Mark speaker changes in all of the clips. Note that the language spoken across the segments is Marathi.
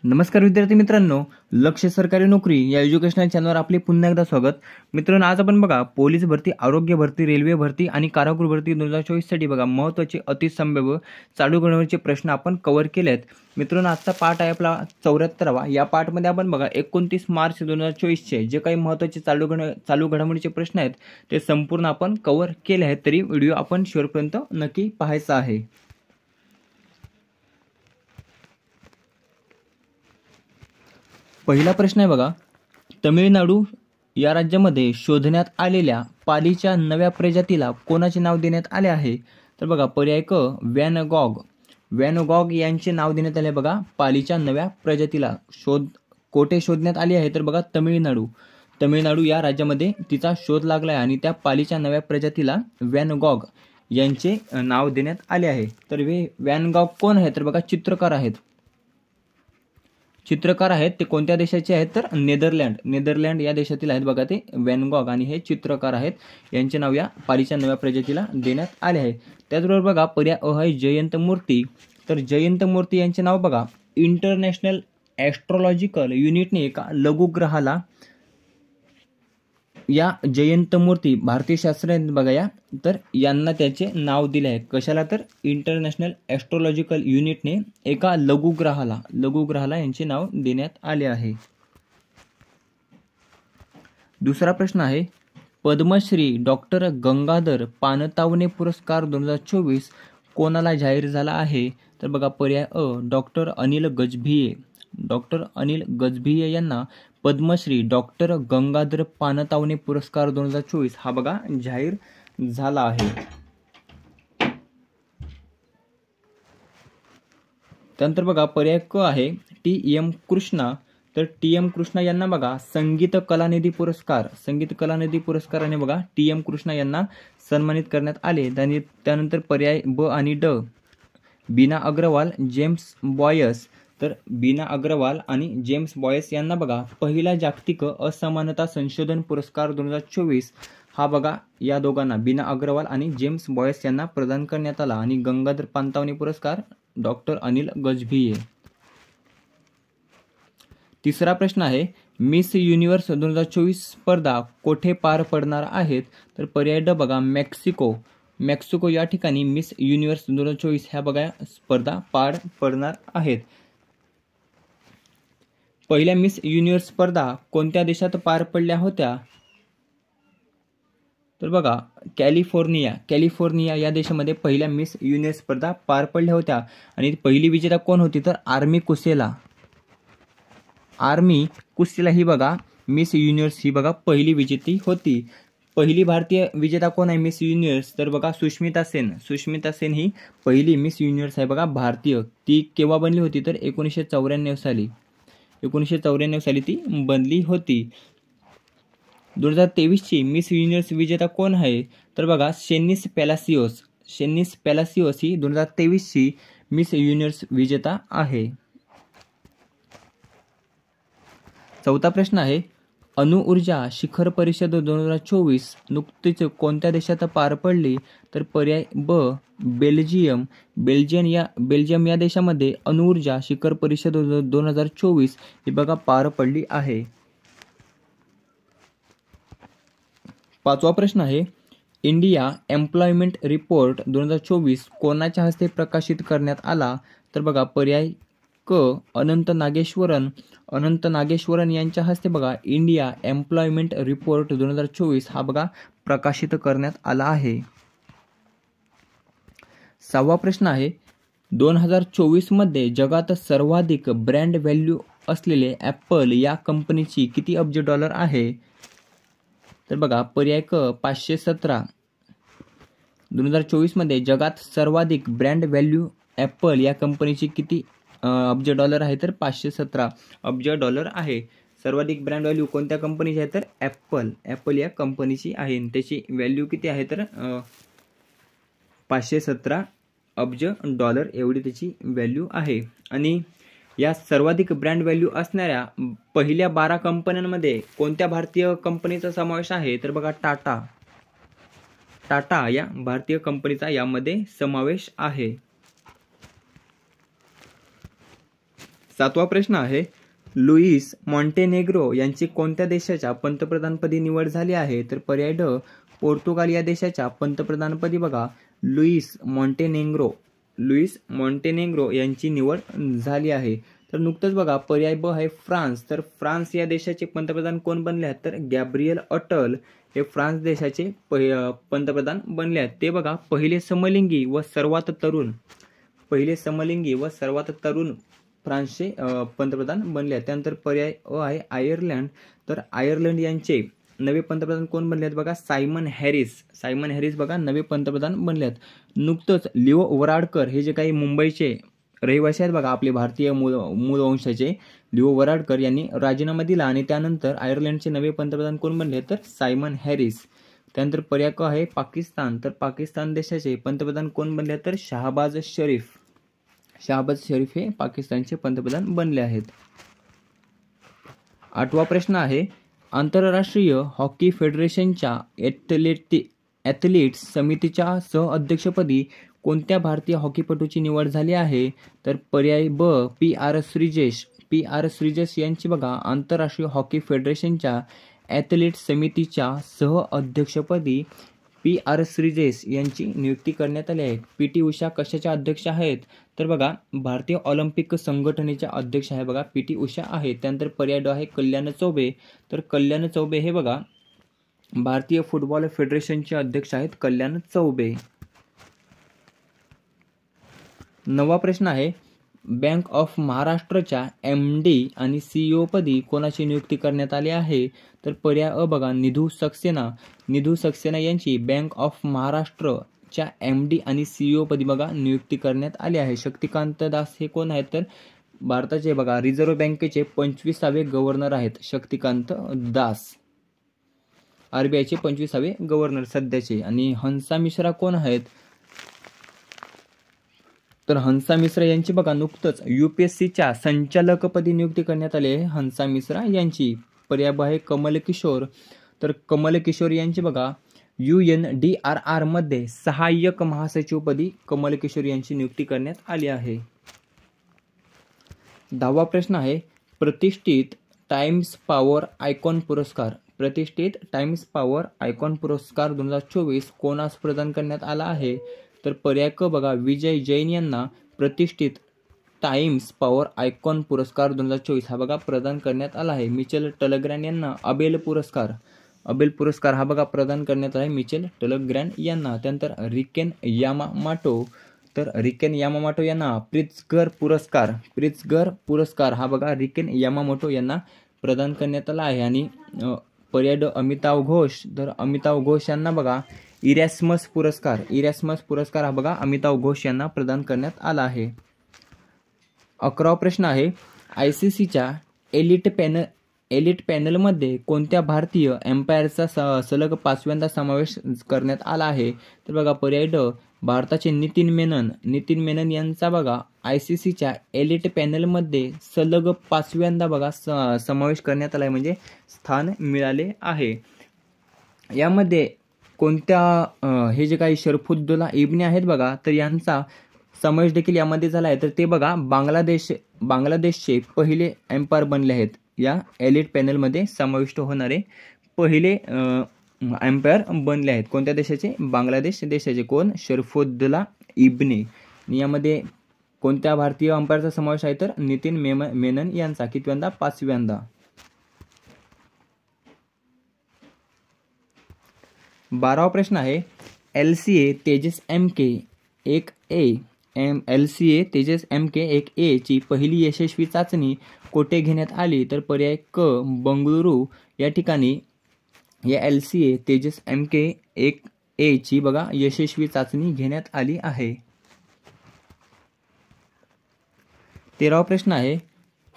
Speaker 1: नमस्कार विद्यार्थी मित्रांनो, लक्ष्य सरकारी नोकरी या एज्युकेशनल चॅनलवर आपले पुन्हा एकदा स्वागत. मित्रांनो, आज आपण बघा पोलीस भरती, आरोग्य भरती, रेल्वे भरती आणि कारागृह भरती 2024 साठी बघा महत्त्वाचे अतिसंभाव्य चालू घडामोडींचे प्रश्न आपण कव्हर केले आहेत. मित्रांनो, आजचा पाठ आहे आपला 74वा. या पाठमध्ये आपण बघा 29 मार्च 2024 चे जे काही महत्त्वाचे चालू घडामोडीचे प्रश्न आहेत ते संपूर्ण आपण कव्हर केले आहेत. तरी व्हिडिओ आपण शेवटपर्यंत नक्की पाहायचा आहे. पहिला प्रश्न आहे बघा, तमिळनाडू या राज्यामध्ये शोधण्यात आलेल्या पालीच्या नव्या प्रजातीला कोणाचे नाव देण्यात आले आहे? तर बघा पर्याय क वॅनगॉग यांचे नाव देण्यात आले. बघा पालीच्या नव्या प्रजातीला कोठे शोधण्यात आली आहे? तर बघा तमिळनाडू या राज्यामध्ये तिचा शोध लागला आहे आणि त्या पालीच्या नव्या प्रजातीला वॅनगॉग यांचे नाव देण्यात आले आहे. तर वॅनगॉग कोण आहे? तर बघा चित्रकार आहेत. ते कोणत्या देशाचे आहेत? तर नेदरलँड या देशातील आहेत. बघा ते वॅनगॉग आणि हे चित्रकार आहेत. यांचे नाव या पालीच्या नव्या प्रजातीला देण्यात आले आहे. त्याचबरोबर बघा पर्याय अ आहे जयंत मूर्ती. तर जयंत मूर्ती यांचे नाव बघा इंटरनॅशनल ॲस्ट्रॉलॉजिकल युनिटने एका लघुग्रहाला या जयंत मूर्ती भारतीय शास्त्रज्ञ बघा यांना त्याचे नाव दिले आहे. कशाला? तर इंटरनॅशनल ॲस्ट्रॉलॉजिकल युनिटने एका लघुग्रहाला यांचे नाव देण्यात आले आहे. दुसरा प्रश्न आहे, पद्मश्री डॉक्टर गंगाधर पानतावणे पुरस्कार 2024 कोणाला जाहीर झाला आहे? तर बघा पर्याय अ डॉक्टर अनिल गजभिये यांना पद्मश्री डॉक्टर गंगाधर पानतावणे पुरस्कार 2024 हा बघा जाहीर झाला आहे. त्यानंतर बघा पर्याय क आहे टी.एम. कृष्णा. तर टी.एम. कृष्णा यांना बघा संगीत कलानिधी पुरस्काराने बघा टी.एम. कृष्णा यांना सन्मानित करण्यात आले. त्यानंतर पर्याय ब आणि ड बीना अग्रवाल, जेम्स बॉयस. तर बीना अग्रवाल आणि जेम्स बॉयस यांना बघा पहिला जागतिक असमानता संशोधन पुरस्कार 2024 हा बघा या दोघांना बीना अग्रवाल आणि जेम्स बॉयस यांना प्रदान करण्यात आला. आणि गंगाधर पानतावणे पुरस्कार डॉक्टर अनिल गजभिये. तिसरा प्रश्न आहे, मिस युनिव्हर्स 2024 स्पर्धा कोठे पार पडणार आहेत? तर पर्याय ड बघा मेक्सिको या ठिकाणी मिस युनिव्हर्स 2024 ह्या बघा स्पर्धा पार पडणार आहेत. पहिल्या मिस युनिव्हर्स स्पर्धा कोणत्या देशात पार पडल्या होत्या? तर बघा कॅलिफोर्निया या देशामध्ये पहिल्या मिस युनिव्हर्स स्पर्धा पार पडल्या होत्या. आणि पहिली विजेता कोण होती? तर आर्मी कुसेला ही बघा मिस युनिव्हर्स ही बघा पहिली विजेती होती. पहिली भारतीय विजेता कोण आहे मिस युनिव्हर्स? तर बघा सुष्मिता सेन ही पहिली मिस युनिव्हर्स आहे बघा भारतीय. ती केव्हा बनली होती? तर 1994 साली ती बनली होती. 2023 ची मिस युनिव्हर्स विजेता कोण आहे? तर बघा शेनिस पॅलासियोस ही 2023 ची मिस युनिव्हर्स विजेता आहे. चौथा प्रश्न आहे, अणुऊर्जा शिखर परिषद 2024 नुकतीच कोणत्या देशात पार पडली? तर पर्याय ब बेल्जियम या देशामध्ये अणुऊर्जा शिखर परिषद 2024 ही बघा पार पडली आहे. पाचवा प्रश्न आहे, इंडिया एम्प्लॉयमेंट रिपोर्ट 2024 कोणाच्या हस्ते प्रकाशित करण्यात आला? तर बघा पर्याय क अनंत नागेश्वरन यांच्या हस्ते बघा इंडिया एम्प्लॉयमेंट रिपोर्ट 2024 हा बघा प्रकाशित करण्यात आला आहे. सहावा प्रश्न आहे, 2024 मध्ये जगात सर्वाधिक ब्रँड व्हॅल्यू असलेले ॲपल या कंपनीची किती अब्ज डॉलर आहे? तर बघा पर्याय क 517. 2024 मध्ये जगात सर्वाधिक ब्रँड व्हॅल्यू ॲपल या कंपनीची किती अब्ज डॉलर आहे? तर 517 अब्ज डॉलर आहे. सर्वाधिक ब्रँड व्हॅल्यू कोणत्या कंपनीची आहे? तर ॲपल या कंपनीची आहे. त्याची व्हॅल्यू किती आहे? तर 517 अब्ज डॉलर एवढी त्याची व्हॅल्यू आहे. आणि या सर्वाधिक ब्रँड व्हॅल्यू असणाऱ्या पहिल्या 12 कंपन्यांमध्ये कोणत्या भारतीय कंपनीचा समावेश आहे? तर बघा टाटा या भारतीय कंपनीचा यामध्ये समावेश आहे. 7वा प्रश्न आहे, लुईस मॉन्टेनेग्रो यांची कोणत्या देशाच्या पंतप्रधानपदी निवड झाली आहे? तर पर्याय ड, पोर्तुगाल या देशाच्या पंतप्रधानपदी बघा लुईस मॉन्टेनेग्रो यांची निवड झाली आहे. तर नुकतंच बघा पर्याय ब आहे फ्रान्स. तर फ्रान्स या देशाचे पंतप्रधान कोण बनले आहेत? तर गॅब्रियल अटल हे फ्रान्स देशाचे पंतप्रधान बनले आहेत. ते बघा पहिले समलिंगी व सर्वात तरुण फ्रान्सचे पंतप्रधान बनले आहेत. त्यानंतर पर्याय अ आहे आयर्लंड. तर आयर्लंड यांचे नवे पंतप्रधान कोण बनले आहेत? बघा सायमन हॅरिस बघा नवे पंतप्रधान बनले आहेत. नुकतंच लिओ वराडकर हे जे काही मुंबईचे रहिवासी आहेत बघा आपले भारतीय मूळ वंशाचे लिओ वराडकर यांनी राजीनामा दिला आणि त्यानंतर आयर्लंडचे नवे पंतप्रधान कोण बनले? तर सायमन हॅरिस. त्यानंतर पर्याय क आहे पाकिस्तान. तर पाकिस्तान देशाचे पंतप्रधान कोण बनले? तर शहाबाज शरीफ हे पाकिस्तानचे पंतप्रधान बनले आहेत. 8वा प्रश्न आहे, आंतरराष्ट्रीय हॉकी फेडरेशनच्या ॲथलीट्स समितीच्या सहअध्यक्षपदी कोणत्या भारतीय हॉकीपटूची निवड झाली आहे? तर पर्याय ब पी आर श्रीजेश यांची बघा आंतरराष्ट्रीय हॉकी फेडरेशनच्या ॲथलीट्स समितीच्या सहअध्यक्षपदी पी आर श्रीजेश यांची नियुक्ती करण्यात आली आहे. पी.टी. उषा कशाच्या अध्यक्ष आहेत? तर बघा भारतीय ऑलिम्पिक संघटनेच्या अध्यक्ष आहे बघा पी.टी. उषा आहे. त्यानंतर पर्याय ड आहे कल्याण चौबे. तर कल्याण चौबे हे बघा भारतीय फुटबॉल फेडरेशनचे अध्यक्ष आहेत कल्याण चौबे. 9वा प्रश्न आहे, बँक ऑफ महाराष्ट्रच्या MD आणि CEO पदी कोणाची नियुक्ती करण्यात आली आहे? तर पर्याय अ बघा निधू सक्सेना यांची बँक ऑफ महाराष्ट्रच्या MD आणि CEO पदी बघा नियुक्ती करण्यात आली आहे. शक्तिकांत दास हे कोण आहेत? तर भारताचे बघा रिझर्व्ह बँकेचे 25वे गव्हर्नर आहेत शक्तिकांत दास. RBIचे 25वे गव्हर्नर सध्याचे. आणि हंसा मिश्रा कोण आहेत? तर हंसा मिश्रा यांची बघा नुकतंच UPSCच्या संचालकपदी नियुक्ती करण्यात आली आहे हंसा मिश्रा यांची. पर्याय ब आहे कमल किशोर. तर कमल किशोर यांची बघा UNDRR मध्ये सहाय्यक महासचिवपदी कमल किशोर यांची नियुक्ती करण्यात आली आहे. 10वा प्रश्न आहे, प्रतिष्ठित टाइम्स पॉवर आयकॉन पुरस्कार 2024 कोणास प्रदान करण्यात आला आहे? तर पर्याय क बघा विजय जैन यांना प्रतिष्ठित टाइम्स पॉवर आयकॉन पुरस्कार 2024 हा बघा प्रदान करण्यात आला आहे. मिचेल टलग्रॅन यांना अबेल पुरस्कार हा बघा प्रदान करण्यात आला आहे मिचेल टलग्रॅन यांना. त्यानंतर रिकेन यामामोटो यांना प्रित्झगर पुरस्कार हा बघा रिकेन यामामोटो यांना प्रदान करण्यात आला आहे. आणि पर्याय ड अमिताभ घोष. तर अमिताभ घोष यांना बघा इरॅस्मस पुरस्कार हा बघा अमिताभ घोष यांना प्रदान करण्यात आला आहे. 11वा प्रश्न आहे, ICCच्या एलिट पॅनलमध्ये कोणत्या भारतीय एम्पायरचा सलग 5व्यांदा समावेश करण्यात आला आहे? तर बघा पर्याय ड भारताचे नितीन मेनन यांचा बघा ICCच्या एलिट पॅनलमध्ये सलग 5व्यांदा बघा समावेश करण्यात आला आहे म्हणजे स्थान मिळाले आहे. यामध्ये कोणत्या हे जे काही शरफुद्दोला इब्ने आहेत बघा तर यांचा समावेश देखील यामध्ये झाला आहे. तर ते बघा बांगलादेशचे पहिले एम्पायर बनले आहेत. या एलिट पॅनलमध्ये समाविष्ट होणारे पहिले एम्पायर बनले आहेत. कोणत्या देशाचे? बांगलादेश देशाचे. कोण? शरफुद्दोला इब्ने. यामध्ये कोणत्या भारतीय अंपायरचा समावेश आहे? तर नितीन मेनन यांचा. कितव्यांदा? 5व्यांदा. 12वा प्रश्न आहे, LCA तेजस MK-1A ची पहिली यशस्वी चाचणी कोठे घेण्यात आली? तर पर्याय क बंगळुरू या ठिकाणी या LCA तेजस MK-1A ची बघा यशस्वी चाचणी घेण्यात आली आहे. 13वा प्रश्न आहे,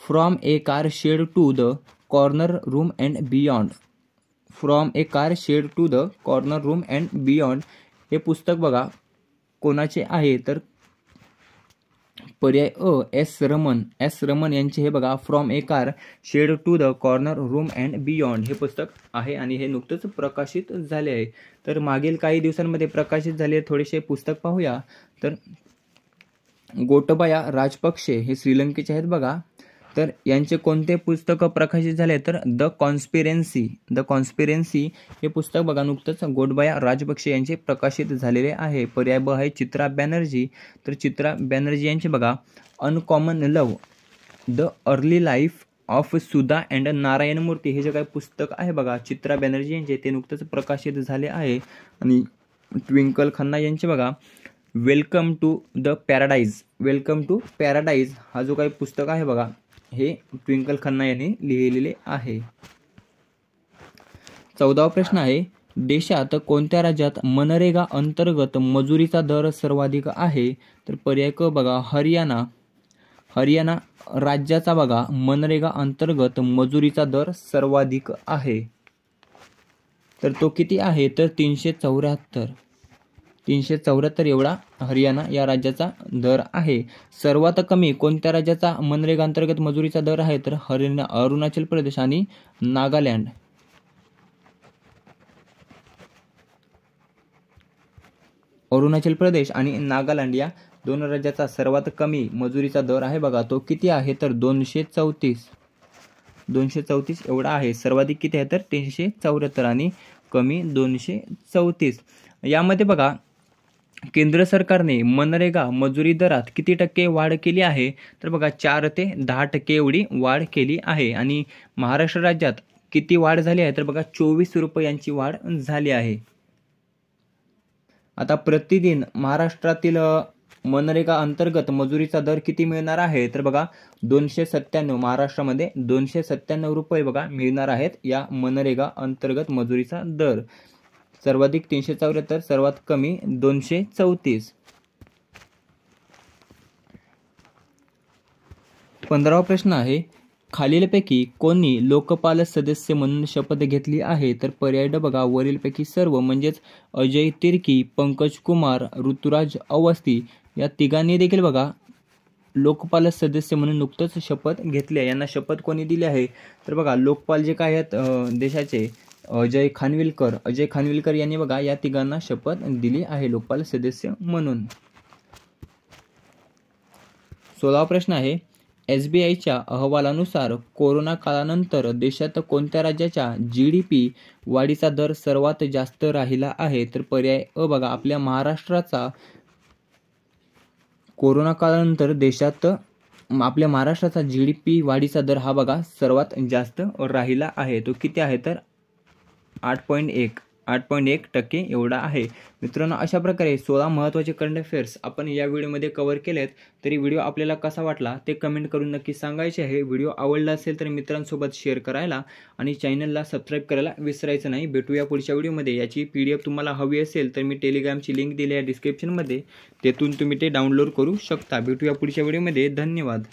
Speaker 1: from a car shed to the corner room and beyond हे पुस्तक बघा कोणाचे आहे? तर पर्याय अ एस रमन यांचे हे बघा from a car shed to the corner room and beyond हे पुस्तक आहे आणि हे नुकतंच प्रकाशित झाले आहे. तर मागील काही दिवसांमध्ये प्रकाशित झाले थोडेसे पुस्तक पाहूया. तर गोटबाया राजपक्षे हे श्रीलंकेचे आहेत बघा. तर यांचे कोणते पुस्तक प्रकाशित झाले तर द कॉन्स्पिरन्सी हे पुस्तक बघा नुकतंच गोटबाया राजपक्षे यांचे प्रकाशित झालेले आहे। पर्याय ब आहे चित्रा बॅनर्जी, तर चित्रा बॅनर्जी यांचे बघा uncommon love, the early life of Sudha and Narayan मूर्ती हे जे काही पुस्तक आहे बघा चित्रा बॅनर्जी यांचे ते नुकतंच प्रकाशित झाले आहे। आणि ट्विंकल खन्ना यांचे बघा वेलकम टू पॅराडाईज हा जो काही पुस्तक आहे बघा हे ट्विंकल खन्ना यांनी लिहिलेले आहे। 14वा प्रश्न आहे देशात कोणत्या राज्यात मनरेगा अंतर्गत मजुरीचा दर सर्वाधिक आहे तर पर्याय क बघा हरियाणा राज्याचा बघा मनरेगा अंतर्गत मजुरीचा दर सर्वाधिक आहे, तर तो किती आहे तर 374 एवढा हरियाणा या राज्याचा दर आहे। सर्वात कमी कोणत्या राज्याचा मनरेगा अंतर्गत मजुरीचा दर आहे तर अरुणाचल प्रदेश आणि नागालँड। अरुणाचल प्रदेश आणि नागालँड या दोन राज्याचा सर्वात कमी मजुरीचा दर आहे बघा तो किती आहे तर 234 एवढा आहे। सर्वाधिक किती आहे तर 374 आणि कमी 234। यामध्ये बघा केंद्र सरकारने मनरेगा मजुरी दरात किती टक्के वाढ केली आहे तर बघा 4 ते 10% एवढी वाढ केली आहे। आणि महाराष्ट्र राज्यात किती वाढ झाली आहे तर बघा 24 रुपयांची वाढ झाली आहे। आता प्रतिदिन महाराष्ट्रातील मनरेगा अंतर्गत मजुरीचा दर किती मिळणार आहे तर बघा 297 महाराष्ट्रामध्ये 297 रुपये बघा मिळणार आहेत या मनरेगा अंतर्गत मजुरीचा दर। सर्वाधिक 374, सर्वात कमी 234। 15वा प्रश्न आहे खालीलपैकी कोणी लोकपाल सदस्य म्हणून शपथ घेतली आहे तर पर्याय ड बघा वरीलपैकी सर्व म्हणजेच अजय तिर्की, पंकज कुमार, ऋतुराज अवस्थी या तिघांनी देखील बघा लोकपाल सदस्य म्हणून नुकतंच शपथ घेतली आहे। यांना शपथ कोणी दिली आहे तर बघा लोकपाल जे काय आहेत देशाचे अजय खानविलकर यांनी बघा या तिघांना शपथ दिली आहे लोकपाल सदस्य म्हणून। 16वा प्रश्न आहे SBIच्या अहवालानुसार कोरोना काळानंतर देशात कोणत्या राज्याच्या GDP वाढीचा दर सर्वात जास्त राहिला आहे तर पर्याय अ बघा आपल्या महाराष्ट्राचा कोरोना काळानंतर देशात आपल्या महाराष्ट्राचा GDP वाढीचा दर हा बघा सर्वात जास्त राहिला आहे। तो किती आहे तर 8.1% एवढा आहे। मित्रांनो अशा प्रकारे 16 महत्त्वाचे करंट अफेअर्स आपण या व्हिडिओमध्ये कव्हर केलेत। तरी व्हिडिओ आपल्याला कसा वाटला ते कमेंट करून नक्की सांगायचे आहे। व्हिडिओ आवडला असेल तर मित्रांसोबत शेअर करायला आणि चॅनलला सबस्क्राईब करायला विसरायचं नाही। भेटूया पुढच्या व्हिडिओमध्ये। याची PDF तुम्हाला हवी असेल तर मी टेलिग्रामची लिंक दिली आहे डिस्क्रिप्शनमध्ये, तेथून तुम्ही ते डाउनलोड करू शकता। भेटूया पुढच्या व्हिडिओमध्ये। धन्यवाद।